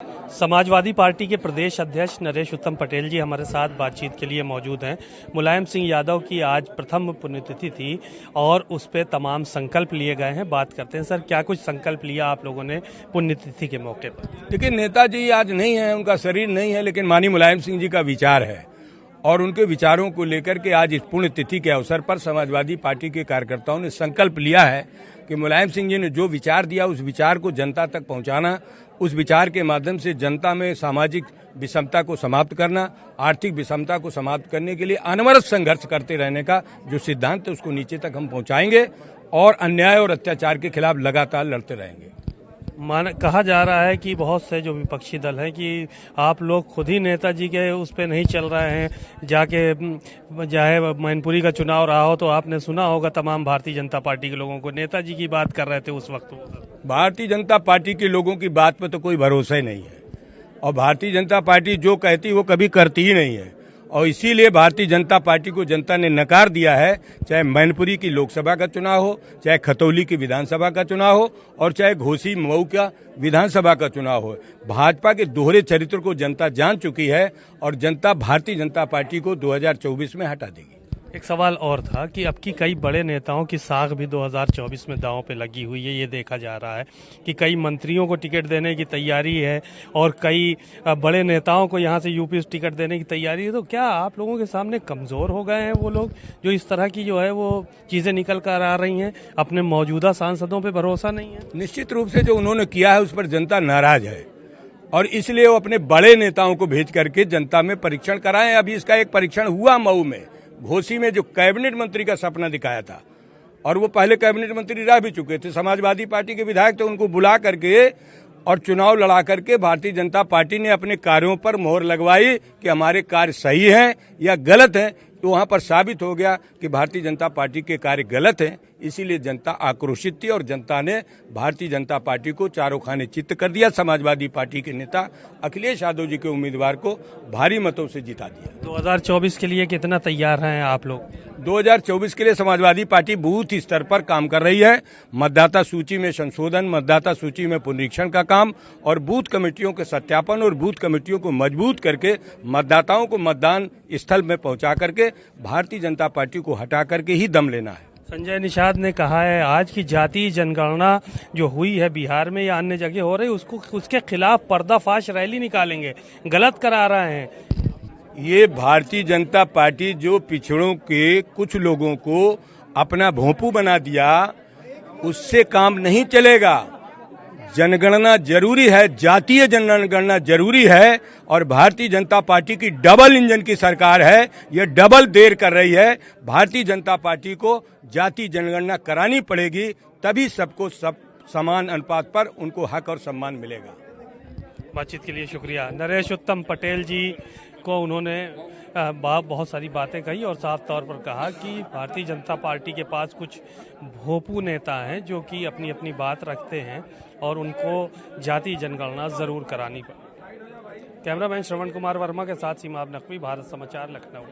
Samajwadi party के प्रदेश अध्यक्ष नरेश उत्तम पटेल जी हमारे साथ बातचीत के लिए मौजूद हैं। मुलायम सिंह यादव की आज प्रथम पुण्यतिथि थी और उस पर तमाम संकल्प लिए गए हैं। बात करते हैं सर, क्या कुछ संकल्प लिया आप लोगों ने पुण्यतिथि के मौके पर? देखिए, नेताजी आज नहीं है, उनका शरीर नहीं है, लेकिन माननीय मुलायम सिंह जी का विचार है और उनके विचारों को लेकर के आज इस पुण्यतिथि के अवसर पर समाजवादी पार्टी के कार्यकर्ताओं ने संकल्प लिया है कि मुलायम सिंह जी ने जो विचार दिया उस विचार को जनता तक पहुंचाना, उस विचार के माध्यम से जनता में सामाजिक विषमता को समाप्त करना, आर्थिक विषमता को समाप्त करने के लिए अनवरत संघर्ष करते रहने का जो सिद्धांत है उसको नीचे तक हम पहुंचाएंगे और अन्याय और अत्याचार के खिलाफ लगातार लड़ते रहेंगे। कहा जा रहा है कि बहुत से जो विपक्षी दल हैं कि आप लोग खुद ही नेताजी के उस पर नहीं चल रहे हैं, जाके चाहे मैनपुरी का चुनाव रहा हो तो आपने सुना होगा तमाम भारतीय जनता पार्टी के लोगों को नेताजी की बात कर रहे थे उस वक्त। भारतीय जनता पार्टी के लोगों की बात पर तो कोई भरोसा ही नहीं है और भारतीय जनता पार्टी जो कहती वो कभी करती ही नहीं है और इसीलिए भारतीय जनता पार्टी को जनता ने नकार दिया है। चाहे मैनपुरी की लोकसभा का चुनाव हो, चाहे खतौली की विधानसभा का चुनाव हो और चाहे घोसी मऊ का विधानसभा का चुनाव हो, भाजपा के दोहरे चरित्र को जनता जान चुकी है और जनता भारतीय जनता पार्टी को 2024 में हटा देगी। एक सवाल और था कि अब की कई बड़े नेताओं की साख भी 2024 में दांव पे लगी हुई है। ये देखा जा रहा है कि कई मंत्रियों को टिकट देने की तैयारी है और कई बड़े नेताओं को यहाँ से यूपी से टिकट देने की तैयारी है। तो क्या आप लोगों के सामने कमजोर हो गए हैं वो लोग जो इस तरह की जो है वो चीजें निकल कर आ रही हैं? अपने मौजूदा सांसदों पर भरोसा नहीं है? निश्चित रूप से जो उन्होंने किया है उस पर जनता नाराज है और इसलिए वो अपने बड़े नेताओं को भेज करके जनता में परीक्षण कराएं। अभी इसका एक परीक्षण हुआ मऊ में, घोसी में, जो कैबिनेट मंत्री का सपना दिखाया था और वो पहले कैबिनेट मंत्री रह भी चुके थे, समाजवादी पार्टी के विधायक थे, उनको बुला करके और चुनाव लड़ा करके भारतीय जनता पार्टी ने अपने कार्यों पर मोहर लगवाई कि हमारे कार्य सही हैं या गलत हैं। तो वहां पर साबित हो गया कि भारतीय जनता पार्टी के कार्य गलत हैं, इसीलिए जनता आक्रोशित थी और जनता ने भारतीय जनता पार्टी को चारों खाने चित्त कर दिया। समाजवादी पार्टी के नेता अखिलेश यादव जी के उम्मीदवार को भारी मतों से जिता दिया। 2024 के लिए कितना तैयार हैं आप लोग? 2024 के लिए समाजवादी पार्टी बूथ स्तर पर काम कर रही है। मतदाता सूची में संशोधन, मतदाता सूची में पुनरीक्षण का काम और बूथ कमेटियों के सत्यापन और बूथ कमेटियों को मजबूत करके मतदाताओं को मतदान स्थल में पहुंचा करके भारतीय जनता पार्टी को हटा करके ही दम लेना है। संजय निषाद ने कहा है आज की जातीय जनगणना जो हुई है बिहार में या अन्य जगह हो रही उसके खिलाफ पर्दाफाश रैली निकालेंगे, गलत करा रहे हैं। ये भारतीय जनता पार्टी जो पिछड़ों के कुछ लोगों को अपना भोंपू बना दिया, उससे काम नहीं चलेगा। जनगणना जरूरी है, जातीय जनगणना जरूरी है और भारतीय जनता पार्टी की डबल इंजन की सरकार है, ये डबल देर कर रही है। भारतीय जनता पार्टी को जातीय जनगणना करानी पड़ेगी, तभी सबको सब समान अनुपात पर उनको हक और सम्मान मिलेगा। बातचीत के लिए शुक्रिया। नरेश उत्तम पटेल जी को उन्होंने बहुत सारी बातें कही और साफ तौर पर कहा कि भारतीय जनता पार्टी के पास कुछ भोंपू नेता हैं जो कि अपनी अपनी बात रखते हैं और उनको जातीय जनगणना जरूर करानी पड़ेगी। कैमरामैन श्रवण कुमार वर्मा के साथ सीमा नकवी, भारत समाचार, लखनऊ।